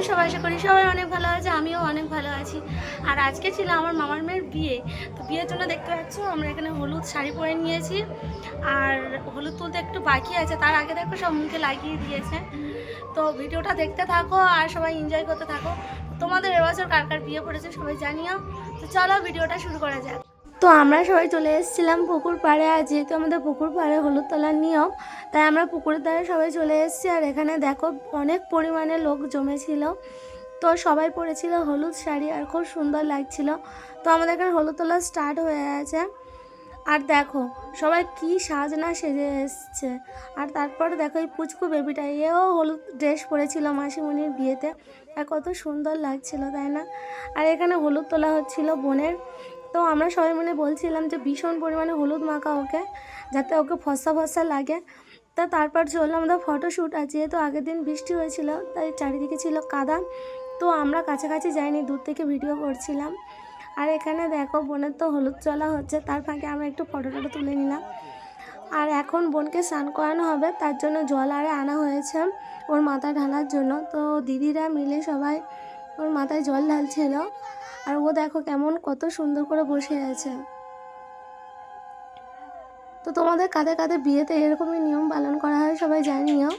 আছো সবাই? আশা করি সবাই অনেক ভালো আছে, আমিও অনেক ভালো আছি। আর আজকে ছিল আমার মামার মেয়ের বিয়ে, তো বিয়ের জন্য দেখতে পাচ্ছ আমরা এখানে হলুদ শাড়ি পরে নিয়েছি। আর হলুদ তুলতে একটু বাকি আছে, তার আগে দেখো সব মুখে লাগিয়ে দিয়েছে। তো ভিডিওটা দেখতে থাকো আর সবাই এনজয় করতে থাকো। তোমাদের এবছর কার কার বিয়ে পড়েছে সবাই জানিও। তো চলো ভিডিওটা শুরু করা যাক। তো আমরা সবাই চলে এসেছিলাম পুকুর পাড়ে, আর যেহেতু আমাদের পুকুর পাড়ে হলুদ তোলার নিয়ম, তাই আমরা পুকুরের ধারে সবাই চলে এসেছি। আর এখানে দেখো অনেক পরিমাণে লোক জমেছিল, তো সবাই পরেছিল হলুদ শাড়ি আর খুব সুন্দর লাগছিল। তো আমাদের এখানে হলুদ তোলা স্টার্ট হয়ে গেছে। আর দেখো সবাই কি সাজনা সেজে এসছে। আর তারপর দেখো এই পুচকু বেবিটা, এও হলুদ ড্রেস পরেছিল মাসিমণির বিয়েতে, আর কত সুন্দর লাগছিল তাই না। আর এখানে হলুদ তোলা হচ্ছিল বোনের। তো আমরা সবাই মিলে বলছিলাম যে ভীষণ পরিমাণে হলুদ মাখা ওকে, যাতে ওকে ফর্সা ফর্সা লাগে। তা তারপর চললো আমাদের ফটোশ্যুট। আর যেহেতু আগের দিন বৃষ্টি হয়েছিল তাই চারিদিকে ছিল কাদা, তো আমরা কাছাকাছি যাইনি, দূর থেকে ভিডিও করছিলাম। আর এখানে দেখো বোনের তো হলুদ চলা হচ্ছে, তার ফাঁকে আমরা একটু ফটো তুলে নিলাম। আর এখন বোনকে স্নান করানো হবে, তার জন্য জল আরে আনা হয়েছে ওর মাথায় ঢালার জন্য। তো দিদিরা মিলে সবাই ওর মাথায় জল ঢালছিল। আর ও দেখো কেমন কত সুন্দর করে বসে আছে। তো তোমাদের কাদের কাদের বিয়েতে এরকমই নিয়ম পালন করা হয় সবাই জানিও।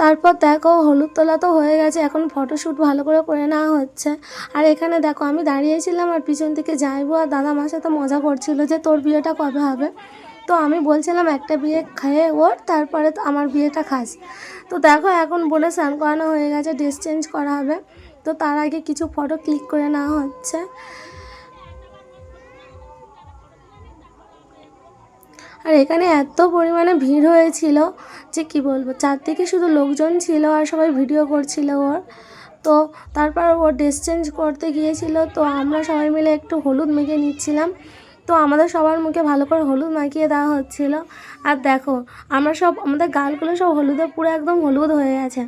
তারপর দেখো হলুদ তোলা তো হয়ে গেছে, এখন ফটোশ্যুট ভালো করে নেওয়া হচ্ছে। আর এখানে দেখো আমি দাঁড়িয়েছিলাম আর পিছন থেকে যাইবো আর দাদা আমার সাথে মজা করছিল যে তোর বিয়েটা কবে হবে। তো আমি বলছিলাম একটা বিয়ে খেয়ে ওর, তারপরে তো আমার বিয়েটা খাস। তো দেখো এখন বোনের স্নান করানো হয়ে গেছে, ড্রেস চেঞ্জ করা হবে। তো তার আগে কিছু ফটো ক্লিক করে নেওয়া হচ্ছে। আর এখানে এত পরিমাণে ভিড় হয়েছিল যে কি বলবো, চারদিকে শুধু লোকজন ছিল আর সবাই ভিডিও করছিল ওর। তো তারপর ও ড্রেস চেঞ্জ করতে গিয়েছিল, তো আমরা সবাই মিলে একটু হলুদ মেখে নিচ্ছিলাম। তো আমাদের সবার মুখে ভালো করে হলুদ মাখিয়ে দেওয়া হচ্ছিল। আর দেখো আমরা সব, আমাদের গালগুলো সব হলুদে পুরো একদম হলুদ হয়ে গেছে।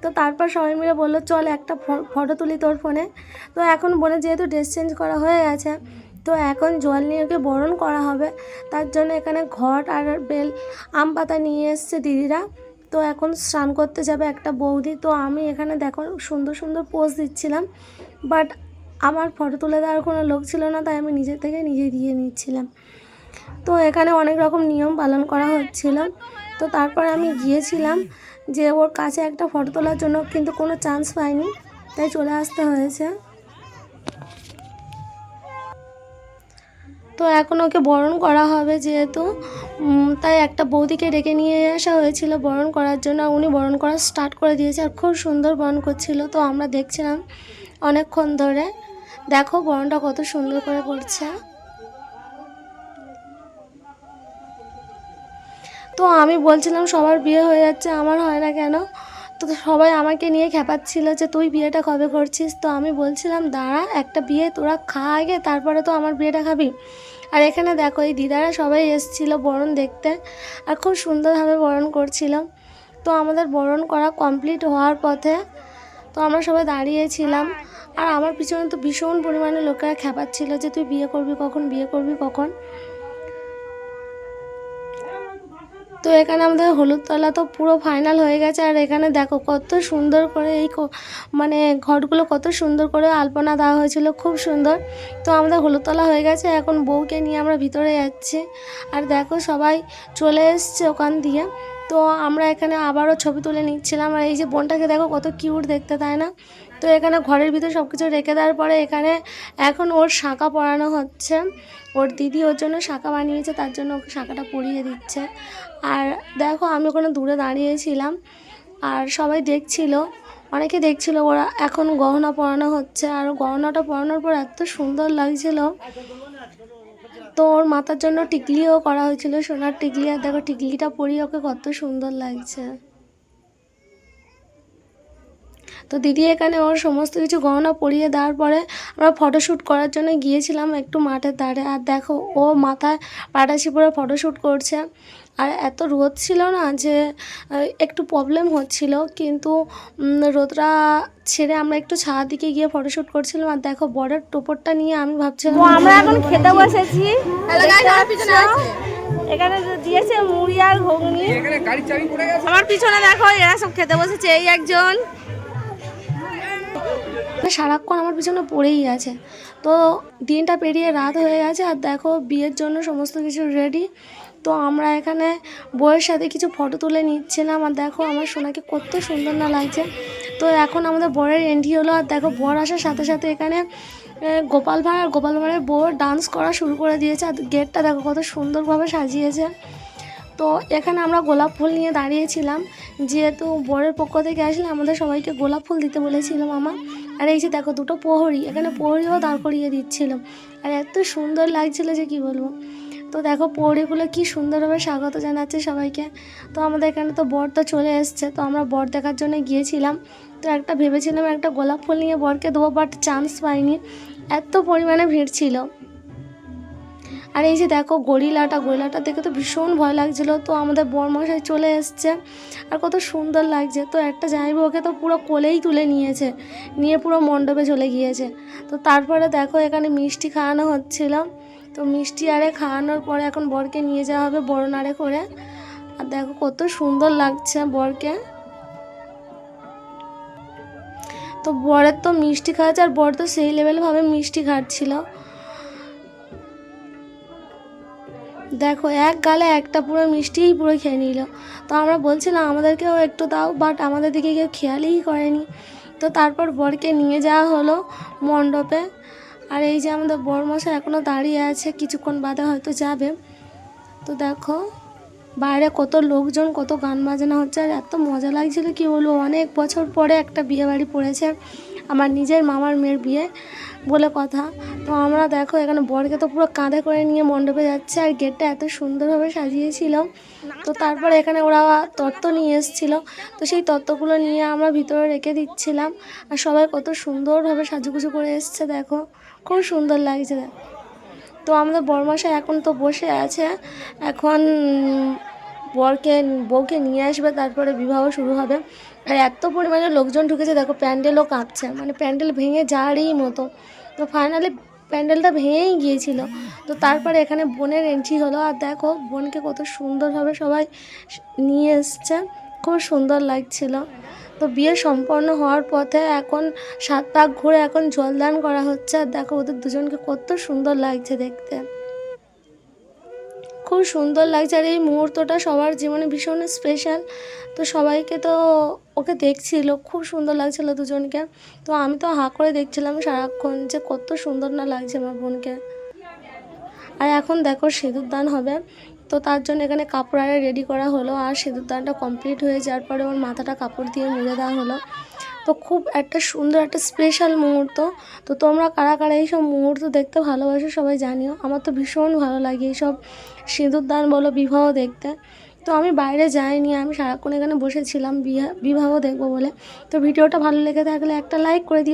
তো তারপর সবাই মিলে বললো চল একটা ফটো তুলি তোর ফোনে। তো এখন বোনের যেহেতু ড্রেস চেঞ্জ করা হয়ে গেছে, তো এখন জল নিয়ে ওকে বরণ করা হবে। তার জন্য এখানে ঘট আর বেল আম পাতা নিয়ে এসছে দিদিরা। তো এখন স্নান করতে যাবে একটা বৌদি। তো আমি এখানে দেখো সুন্দর সুন্দর পোজ দিচ্ছিলাম, বাট আমার ফটো তুলে দেওয়ার কোনো লোক ছিল না, তাই আমি নিজে থেকে নিজে দিয়ে নিচ্ছিলাম। তো এখানে অনেক রকম নিয়ম পালন করা হচ্ছিল। তো তারপরে আমি গিয়েছিলাম যে ওর কাছে একটা ফটো তোলার জন্য, কিন্তু কোনো চান্স পাইনি, তাই চলে আসতে হয়েছে। তো এখন ওকে বরণ করা হবে যেহেতু, তাই একটা বৌদিকে ডেকে নিয়ে আসা হয়েছিল বরণ করার জন্য। উনি বরণ করা স্টার্ট করে দিয়েছে আর খুব সুন্দর বরণ করছিল। তো আমরা দেখছিলাম অনেকক্ষণ ধরে। দেখো বরণটা কত সুন্দর করে করছে। তো আমি বলছিলাম সবার বিয়ে হয়ে যাচ্ছে, আমার হয় না কেন। তো সবাই আমাকে নিয়ে খেপাচ্ছিল যে তুই বিয়েটা কবে করছিস। তো আমি বলছিলাম দাঁড়া, একটা বিয়ে তোরা খা আগে, তারপরে তো আমার বিয়েটা খাবি। আর এখানে দেখো এই দিদারা সবাই এসেছিলো বরণ দেখতে, আর খুব সুন্দরভাবে বরণ করছিল। তো আমাদের বরণ করা কমপ্লিট হওয়ার পথে তো আমরা সবাই দাঁড়িয়েছিলাম। আর আমার পিছনে তো ভীষণ পরিমাণে লোকেরা খেপাচ্ছিল যে তুই বিয়ে করবি কখন, বিয়ে করবি কখন। তো এখানে আমাদের হলুদ তলা তো পুরো ফাইনাল হয়ে গেছে। আর এখানে দেখো কত সুন্দর করে এই মানে ঘটগুলো কত সুন্দর করে আলপনা দেওয়া হয়েছিল, খুব সুন্দর। তো আমাদের হলুদ তলা হয়ে গেছে, এখন বউকে নিয়ে আমরা ভিতরে যাচ্ছি। আর দেখো সবাই চলে এসছে ওখান দিয়ে। তো আমরা এখানে আবারও ছবি তুলে নিচ্ছিলাম। আর এই যে বোনটাকে দেখো কত কিউট দেখতে, তাই না। তো এখানে ঘরের ভিতরে সব কিছু রেখে দেওয়ার পরে এখানে এখন ওর শাঁখা পরানো হচ্ছে। ওর দিদি ওর জন্য শাঁখা বানিয়েছে, তার জন্য ওকে শাঁখাটা পরিয়ে দিচ্ছে। আর দেখো আমি ওখানে দূরে দাঁড়িয়েছিলাম আর সবাই দেখছিল, অনেকে দেখছিল। ওরা এখন গহনা পরানো হচ্ছে, আর গহনাটা পরানোর পর এত সুন্দর লাগছিল। তো ওর মাথার জন্য টিকলিও করা হয়েছিল, সোনার টিকলি। আর দেখো টিকলিটা পরিয়ে ওকে কত সুন্দর লাগছে। তো দিদি এখানে ওর সমস্ত কিছু গহনা পরিয়ে দেওয়ার পরে আমরা ফটোশ্যুট করার জন্য গিয়েছিলাম একটু মাঠের ধারে। আর দেখো ও মাথায় পাটাশি পরে ফটোশ্যুট করছে। আর এত রোদ ছিল না যে একটু প্রবলেম হচ্ছিল, কিন্তু রোদটা ছেড়ে আমরা একটু ছায়ার দিকে গিয়ে ফটোশ্যুট করছিলাম। আর দেখো বড়ের টোপরটা নিয়ে আমি ভাবছিলাম আমরা এখন খেতে বসেছি। এখানে দিয়েছে মুড়ি আর ঘুগনি। আমার পিছনে দেখো এরা সব খেতে বসেছে। এই একজন সারাক্ষণ আমার পিছনে পড়েই আছে। তো দিনটা পেরিয়ে রাত হয়ে গেছে আর দেখো বিয়ের জন্য সমস্ত কিছু রেডি। তো আমরা এখানে বউয়ের সাথে কিছু ফটো তুলে নিচ্ছিলাম আর দেখো আমার সোনাকে কত সুন্দর না লাগছে। তো এখন আমাদের বরের এন্ট্রি হলো আর দেখো বর আসার সাথে সাথে এখানে গোপাল ভাঁড় আর গোপাল ভাঁড়ের বউ ডান্স করা শুরু করে দিয়েছে। আর গেটটা দেখো কত সুন্দরভাবে সাজিয়েছে। তো এখানে আমরা গোলাপ ফুল নিয়ে দাঁড়িয়েছিলাম, যেহেতু বরের পক্ষ থেকে আসলে আমাদের সবাইকে গোলাপ ফুল দিতে বলেছিল মামা। আর এই যে দেখো দুটো প্রহরী, এখানে প্রহরীও দাঁড় করিয়ে দিচ্ছিল আর এত সুন্দর লাগছিল যে কি বলবো। তো দেখো প্রহরীগুলো কি সুন্দরভাবে স্বাগত জানাচ্ছে সবাইকে। তো আমাদের এখানে তো বর তো চলে এসছে, তো আমরা বর দেখার জন্য গিয়েছিলাম। তো একটা ভেবেছিলাম একটা গোলাপ ফুল নিয়ে বরকে দেবো, বাট চান্স পাইনি, এত পরিমাণে ভিড় ছিল। আর এই যে দেখো গরিলাটা দেখে তো ভীষণ ভয় লাগছিলো। তো আমাদের বরমশাই চলে এসছে আর কত সুন্দর লাগছে। তো একটা জামাইবাবু ওকে তো পুরো কোলেই তুলে নিয়েছে, নিয়ে পুরো মণ্ডপে চলে গিয়েছে। তো তারপরে দেখো এখানে মিষ্টি খাওয়ানো হচ্ছিল। তো মিষ্টি আরে খাওয়ানোর পরে এখন বরকে নিয়ে যাওয়া হবে বরণারে করে। আর দেখো কত সুন্দর লাগছে বরকে। তো বরের তো মিষ্টি খাওয়াচ্ছে আর বর তো সেই লেভেলভাবে মিষ্টি খাচ্ছিল। দেখো এক গালে একটা পুরো মিষ্টিই পুরো খেয়ে নিল। তো আমরা বলছিলাম আমাদেরকেও একটু দাও, বাট আমাদের দিকে কেউ খেয়ালই করেনি। তো তারপর বরকে নিয়ে যাওয়া হলো মণ্ডপে। আর এই যে আমাদের বরমশাই এখনও দাঁড়িয়ে আছে, কিছুক্ষণ বাদে হয়তো যাবে। তো দেখো বাইরে কত লোকজন, কত গান বাজনা হচ্ছে আর এত মজা লাগছিল কি বলবো। অনেক বছর পরে একটা বিয়ে বাড়ি পড়েছে, আমার নিজের মামার মেয়ের বিয়ে বলে কথা। তো আমরা দেখো এখানে বরকে তো পুরো কাঁধে করে নিয়ে মণ্ডপে যাচ্ছে আর গেটটা এত সুন্দরভাবে সাজিয়েছিল। তো তারপরে এখানে ওরা তত্ত্ব নিয়ে এসেছিলো, তো সেই তত্ত্বগুলো নিয়ে আমরা ভিতরে রেখে দিচ্ছিলাম। আর সবাই কত সুন্দরভাবে সাজুগুজু করে এসছে, দেখো খুব সুন্দর লাগছে। তো আমাদের বরমশাই এখন তো বসে আছে, এখন বউকে নিয়ে আসবে, তারপরে বিবাহ শুরু হবে। আর এত পরিমাণে লোকজন ঢুকেছে দেখো, প্যান্ডেলও কাঁপছে, মানে প্যান্ডেল ভেঙে যাওয়ারই মতো। তো ফাইনালি প্যান্ডেলটা ভেঙেই গিয়েছিল। তো তারপরে এখানে বোনের এন্ট্রি হলো আর দেখো বোনকে কত সুন্দরভাবে সবাই নিয়ে এসছে, খুব সুন্দর লাগছিল। তো বিয়ে সম্পন্ন হওয়ার পথে এখন 7 পাক ঘুরে এখন জলদান করা হচ্ছে। আর দেখো ওদের দুজনকে কত সুন্দর লাগছে দেখতে, খুব সুন্দর লাগছে। আর এই মুহূর্তটা সবার জীবনে ভীষণ স্পেশাল। তো সবাইকে তো ওকে দেখছিল, খুব সুন্দর লাগছিল দুজনকে। তো আমি তো হাঁ করে দেখছিলাম সারাক্ষণ যে কত সুন্দর না লাগছে আমার বোনকে। আর এখন দেখো সিঁদুর দান হবে, তো তার জন্য এখানে কাপড় আরে রেডি করা হলো। আর সিঁদুর দানটা কমপ্লিট হয়ে যাওয়ার পরে ওর মাথাটা কাপড় দিয়ে মুড়ে দেওয়া হলো। তো খুব একটা সুন্দর একটা স্পেশাল মুহূর্ত। তো তোমরা কারা কারা এইসব মুহূর্ত দেখতে ভালোবাসো সবাই জানিও। আমার তো ভীষণ ভালো লাগে এইসব সিঁদুর দান বলো, বিবাহ দেখতে। তো আমি বাইরে যাইনি, আমি সারাক্ষণ এখানে বসেছিলাম বিবাহ দেখবো বলে। তো ভিডিওটা ভালো লেগে থাকলে একটা লাইক করে দিও।